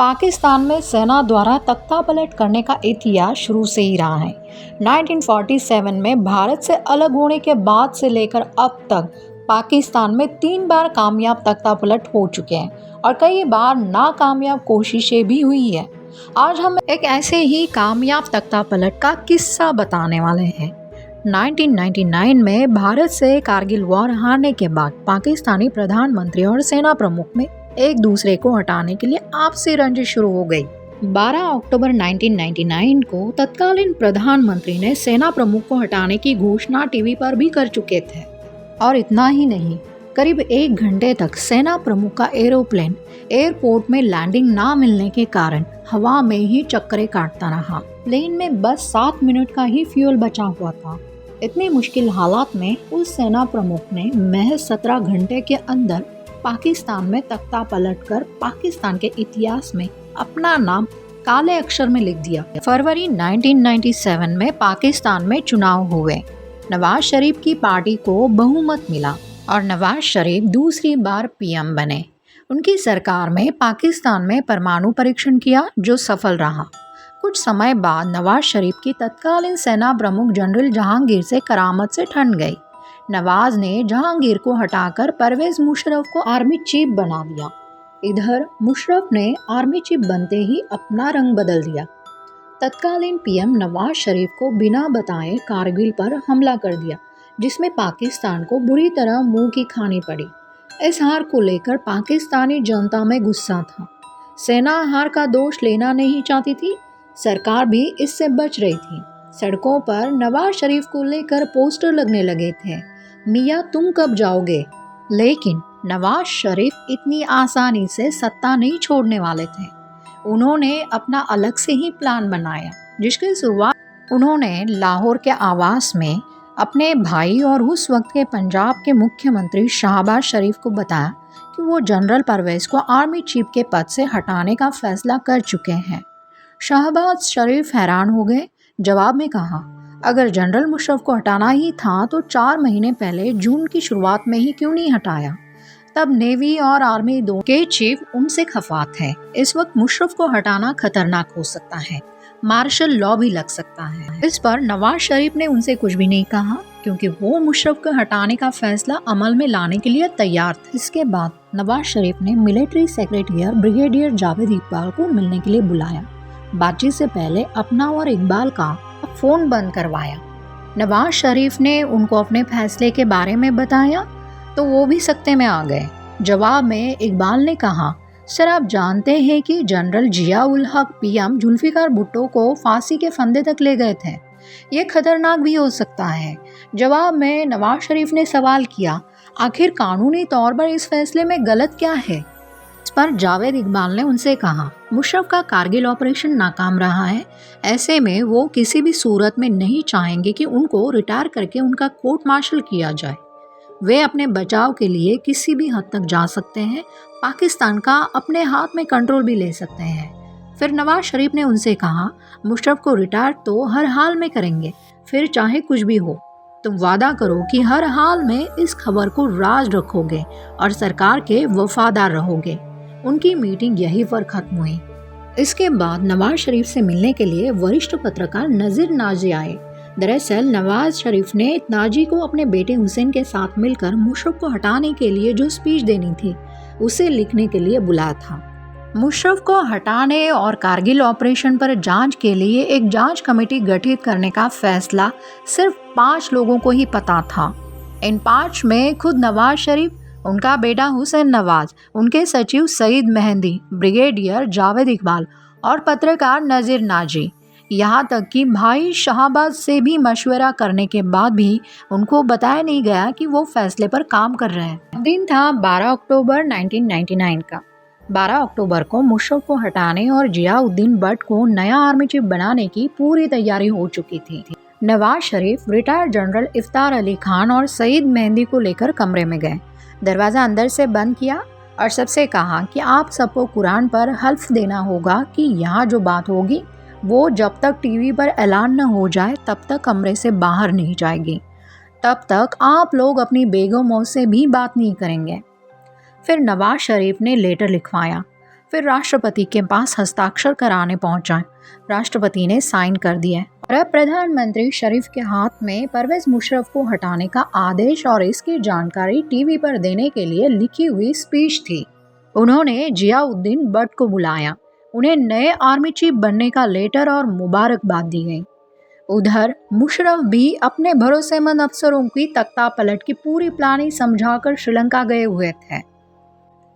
पाकिस्तान में सेना द्वारा तख्ता पलट करने का इतिहास शुरू से ही रहा है। 1947 में भारत से अलग होने के बाद से लेकर अब तक पाकिस्तान में 3 बार कामयाब तख्ता पलट हो चुके हैं और कई बार नाकामयाब कोशिशें भी हुई है। आज हम एक ऐसे ही कामयाब तख्ता पलट का किस्सा बताने वाले हैं। 1999 में भारत से कारगिल वॉर हारने के बाद पाकिस्तानी प्रधानमंत्री और सेना प्रमुख में एक दूसरे को हटाने के लिए आपसी रंजिश शुरू हो गई। 12 अक्टूबर 1999 को तत्कालीन प्रधानमंत्री ने सेना प्रमुख को हटाने की घोषणा टीवी पर भी कर चुके थे और इतना ही नहीं, करीब 1 घंटे तक सेना प्रमुख का एरोप्लेन एयरपोर्ट में लैंडिंग ना मिलने के कारण हवा में ही चक्करे काटता रहा। प्लेन में बस 7 मिनट का ही फ्यूल बचा हुआ था। इतनी मुश्किल हालात में उस सेना प्रमुख ने महज 17 घंटे के अंदर पाकिस्तान में तख्ता पलटकर पाकिस्तान के इतिहास में अपना नाम काले अक्षर में लिख दिया। फरवरी 1997 में पाकिस्तान में चुनाव हुए। नवाज शरीफ की पार्टी को बहुमत मिला और नवाज शरीफ दूसरी बार पीएम बने। उनकी सरकार में पाकिस्तान में परमाणु परीक्षण किया जो सफल रहा। कुछ समय बाद नवाज शरीफ की तत्कालीन सेना प्रमुख जनरल जहांगीर से करामत से ठन गई। नवाज ने जहांगीर को हटाकर परवेज मुशर्रफ को आर्मी चीफ बना दिया। इधर मुशर्रफ ने आर्मी चीफ बनते ही अपना रंग बदल दिया। तत्कालीन पीएम नवाज शरीफ को बिना बताए कारगिल पर हमला कर दिया, जिसमें पाकिस्तान को बुरी तरह मुंह की खानी पड़ी। इस हार को लेकर पाकिस्तानी जनता में गुस्सा था। सेना हार का दोष लेना नहीं चाहती थी, सरकार भी इससे बच रही थी। सड़कों पर नवाज शरीफ को लेकर पोस्टर लगने लगे थे, मियाँ तुम कब जाओगे। लेकिन नवाज शरीफ इतनी आसानी से सत्ता नहीं छोड़ने वाले थे। उन्होंने अपना अलग से ही प्लान बनाया, जिसकी शुरुआत उन्होंने लाहौर के आवास में अपने भाई और उस वक्त के पंजाब के मुख्यमंत्री शहबाज शरीफ को बताया कि वो जनरल परवेज को आर्मी चीफ के पद से हटाने का फैसला कर चुके हैं। शहबाज शरीफ हैरान हो गए। जवाब में कहा, अगर जनरल मुशर्रफ को हटाना ही था तो 4 महीने पहले जून की शुरुआत में ही क्यों नहीं हटाया। तब नेवी और आर्मी दोनों के चीफ उनसे खफा थे। इस वक्त मुशर्रफ को हटाना खतरनाक हो सकता है, मार्शल लॉ भी लग सकता है। इस पर नवाज शरीफ ने उनसे कुछ भी नहीं कहा, क्योंकि वो मुशर्रफ को हटाने का फैसला अमल में लाने के लिए तैयार थे। इसके बाद नवाज शरीफ ने military secretary brigadier Javed Iqbal को मिलने के लिए बुलाया। बातचीत से पहले अपना और इकबाल का फोन बंद करवाया। नवाज शरीफ ने उनको अपने फैसले के बारे में बताया तो वो भी सख्ते में आ गए। जवाब में इकबाल ने कहा, सर आप जानते हैं कि जनरल जियाउल हक पीएम जुल्फिकार भुट्टो को फांसी के फंदे तक ले गए थे, ये खतरनाक भी हो सकता है। जवाब में नवाज शरीफ ने सवाल किया, आखिर कानूनी तौर पर इस फैसले में गलत क्या है। इस पर जावेद इकबाल ने उनसे कहा, मुशर्रफ का कारगिल ऑपरेशन नाकाम रहा है, ऐसे में वो किसी भी सूरत में नहीं चाहेंगे कि उनको रिटायर करके उनका कोर्ट मार्शल किया जाए। वे अपने बचाव के लिए किसी भी हद तक जा सकते हैं, पाकिस्तान का अपने हाथ में कंट्रोल भी ले सकते हैं। फिर नवाज शरीफ ने उनसे कहा, मुशर्रफ को रिटायर तो हर हाल में करेंगे, फिर चाहे कुछ भी हो। तुम वादा करो कि हर हाल में इस खबर को राज रखोगे और सरकार के वफादार रहोगे। उनकी मीटिंग यहीं पर खत्म हुई। इसके बाद नवाज शरीफ से मिलने के लिए वरिष्ठ पत्रकार नजीर नाजी आए। दरअसल नवाज शरीफ ने नाजी को अपने बेटे हुसैन के साथ मिलकर मुशर्रफ को हटाने के लिए जो स्पीच देनी थी उसे लिखने के लिए बुलाया था। मुशर्रफ को हटाने और कारगिल ऑपरेशन पर जांच के लिए एक जांच कमेटी गठित करने का फैसला सिर्फ 5 लोगों को ही पता था। इन 5 में खुद नवाज शरीफ, उनका बेटा हुसैन नवाज, उनके सचिव सईद मेहंदी, ब्रिगेडियर जावेद इकबाल और पत्रकार नजीर नाजी। यहाँ तक कि भाई शहबाज से भी मशवरा करने के बाद भी उनको बताया नहीं गया कि वो फैसले पर काम कर रहे हैं। दिन था 12 अक्टूबर 1999 का। 12 अक्टूबर को मुशर्रफ को हटाने और जियाउद्दीन भट्ट को नया आर्मी चीफ बनाने की पूरी तैयारी हो चुकी थी। नवाज शरीफ रिटायर्ड जनरल इफ्तार अली खान और सईद मेहंदी को लेकर कमरे में गए। दरवाज़ा अंदर से बंद किया और सबसे कहा कि आप सबको कुरान पर हल्फ देना होगा कि यहाँ जो बात होगी वो जब तक टीवी पर ऐलान न हो जाए तब तक कमरे से बाहर नहीं जाएगी। तब तक आप लोग अपनी बेगमों से भी बात नहीं करेंगे। फिर नवाज शरीफ ने लेटर लिखवाया। फिर राष्ट्रपति के पास हस्ताक्षर कराने पहुंचा। राष्ट्रपति ने साइन कर दिया और अब प्रधानमंत्री शरीफ के हाथ में परवेज मुशर्रफ को हटाने का आदेश और इसकी जानकारी टीवी पर देने के लिए लिखी हुई स्पीच थी। उन्होंने जियाउद्दीन भट्ट को बुलाया, उन्हें नए आर्मी चीफ बनने का लेटर और मुबारकबाद दी गई। उधर मुशर्रफ भी अपने भरोसेमंद अफसरों की तख्ता पलट की पूरी प्लानिंग समझाकर श्रीलंका गए हुए थे।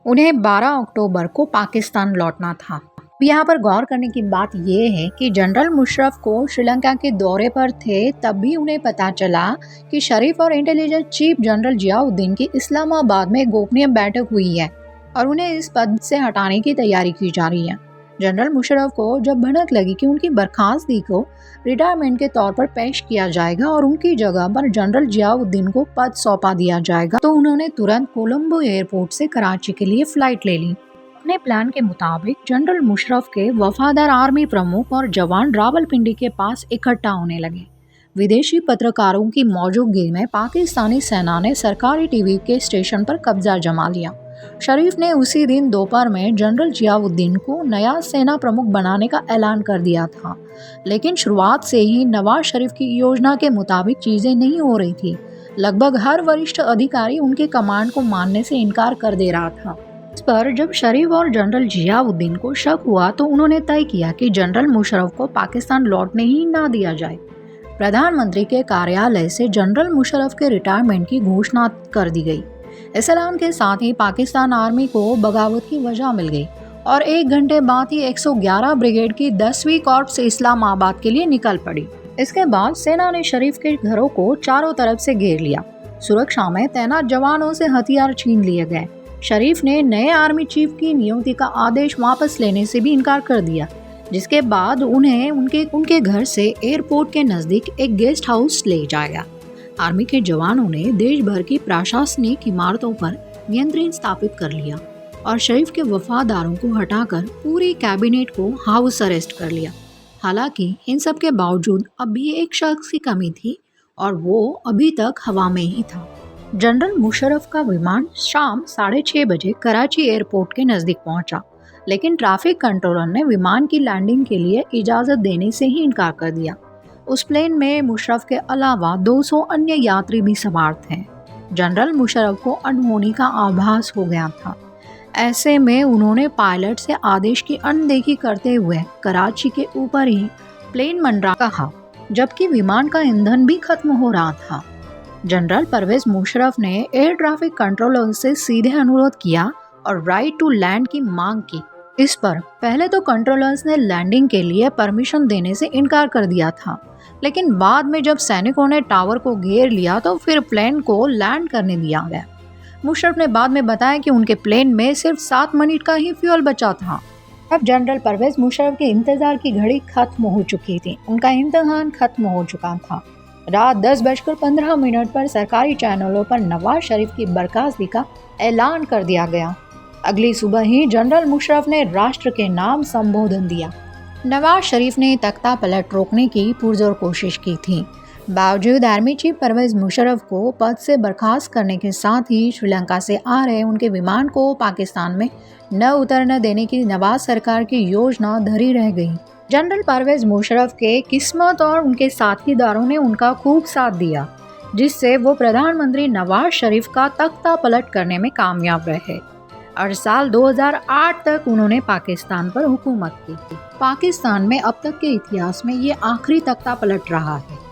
उन्हें 12 अक्टूबर को पाकिस्तान लौटना था। यहाँ पर गौर करने की बात यह है कि जनरल मुशर्रफ को श्रीलंका के दौरे पर थे, तब भी उन्हें पता चला कि शरीफ और इंटेलिजेंस चीफ जनरल जियाउद्दीन की इस्लामाबाद में गोपनीय बैठक हुई है और उन्हें इस पद से हटाने की तैयारी की जा रही है। जनरल मुशर्रफ को जब भनक लगी कि उनकी बर्खास्तगी को रिटायरमेंट के तौर पर पेश किया जाएगा और उनकी जगह पर जनरल जियाउद्दीन को पद सौंपा दिया जाएगा, तो उन्होंने तुरंत कोलंबो एयरपोर्ट से कराची के लिए फ्लाइट ले ली। अपने प्लान के मुताबिक जनरल मुशर्रफ के वफादार आर्मी प्रमुख और जवान रावलपिंडी के पास इकट्ठा होने लगे। विदेशी पत्रकारों की मौजूदगी में पाकिस्तानी सेना ने सरकारी टीवी के स्टेशन पर कब्जा जमा लिया। शरीफ ने उसी दिन दोपहर में जनरल जियाउद्दीन को नया सेना प्रमुख बनाने का ऐलान कर दिया था, लेकिन शुरुआत से ही नवाज शरीफ की योजना के मुताबिक चीजें नहीं हो रही थी। लगभग हर वरिष्ठ अधिकारी उनके कमांड को मानने से इनकार कर दे रहा था। इस पर जब शरीफ और जनरल जियाउद्दीन को शक हुआ तो उन्होंने तय किया कि जनरल मुशर्रफ को पाकिस्तान लौटने ही ना दिया जाए। प्रधानमंत्री के कार्यालय से जनरल मुशर्रफ के रिटायरमेंट की घोषणा कर दी गई। इस ऐलान के साथ ही पाकिस्तान आर्मी को बगावत की वजह मिल गई और 1 घंटे बाद ही 111 ब्रिगेड की 10वीं कॉर्प्स इस्लामाबाद के लिए निकल पड़ी। इसके बाद सेना ने शरीफ के घरों को चारों तरफ से घेर लिया। सुरक्षा में तैनात जवानों से हथियार छीन लिए गए। शरीफ ने नए आर्मी चीफ की नियुक्ति का आदेश वापस लेने से भी इनकार कर दिया, जिसके बाद उन्हें उनके घर से एयरपोर्ट के नजदीक एक गेस्ट हाउस ले जाया। आर्मी के जवानों ने देश भर की प्रशासनिक इमारतों पर नियंत्रण स्थापित कर लिया और शरीफ के वफादारों को हटाकर पूरी कैबिनेट को हाउस अरेस्ट कर लिया। हालांकि इन सब के बावजूद अभी एक शख्स की कमी थी और वो अभी तक हवा में ही था। जनरल मुशर्रफ का विमान शाम 6:30 बजे कराची एयरपोर्ट के नजदीक पहुंचा, लेकिन ट्रैफिक कंट्रोलर ने विमान की लैंडिंग के लिए इजाजत देने से ही इनकार कर दिया। उस प्लेन में मुशर्रफ के अलावा 200 अन्य यात्री भी सवार थे। जनरल मुशर्रफ को अनहोनी का आभास हो गया था। ऐसे में उन्होंने पायलट से आदेश की अनदेखी करते हुए कराची के ऊपर ही प्लेन मंडरा कहा, जबकि विमान का ईंधन भी खत्म हो रहा था। जनरल परवेज मुशर्रफ ने एयर ट्रैफिक कंट्रोलर से सीधे अनुरोध किया और राइट टू लैंड की मांग की। इस पर पहले तो कंट्रोलर्स ने लैंडिंग के लिए परमिशन देने से इनकार कर दिया था, लेकिन बाद में जब सैनिकों ने टावर को घेर लिया तो फिर प्लेन को लैंड करने दिया गया। मुशर्रफ ने बाद में बताया कि उनके प्लेन में सिर्फ 7 मिनट का ही फ्यूल बचा था। अब जनरल परवेज मुशर्रफ के इंतजार की घड़ी खत्म हो चुकी थी। उनका इम्तिहान खत्म हो चुका था। रात 10:15 पर सरकारी चैनलों पर नवाज शरीफ की बर्खास्तगी का ऐलान कर दिया गया। अगली सुबह ही जनरल मुशर्रफ ने राष्ट्र के नाम संबोधन दिया। नवाज शरीफ ने तख्ता पलट रोकने की पुरजोर कोशिश की थी। बावजूद आर्मी चीफ परवेज मुशर्रफ को पद से बर्खास्त करने के साथ ही श्रीलंका से आ रहे उनके विमान को पाकिस्तान में न उतरने देने की नवाज सरकार की योजना धरी रह गई। जनरल परवेज मुशर्रफ के किस्मत और उनके साथीदारों ने उनका खूब साथ दिया, जिससे वो प्रधानमंत्री नवाज शरीफ का तख्ता पलट करने में कामयाब रहे और साल 2008 तक उन्होंने पाकिस्तान पर हुकूमत की। पाकिस्तान में अब तक के इतिहास में ये आखिरी तख्ता पलट रहा है।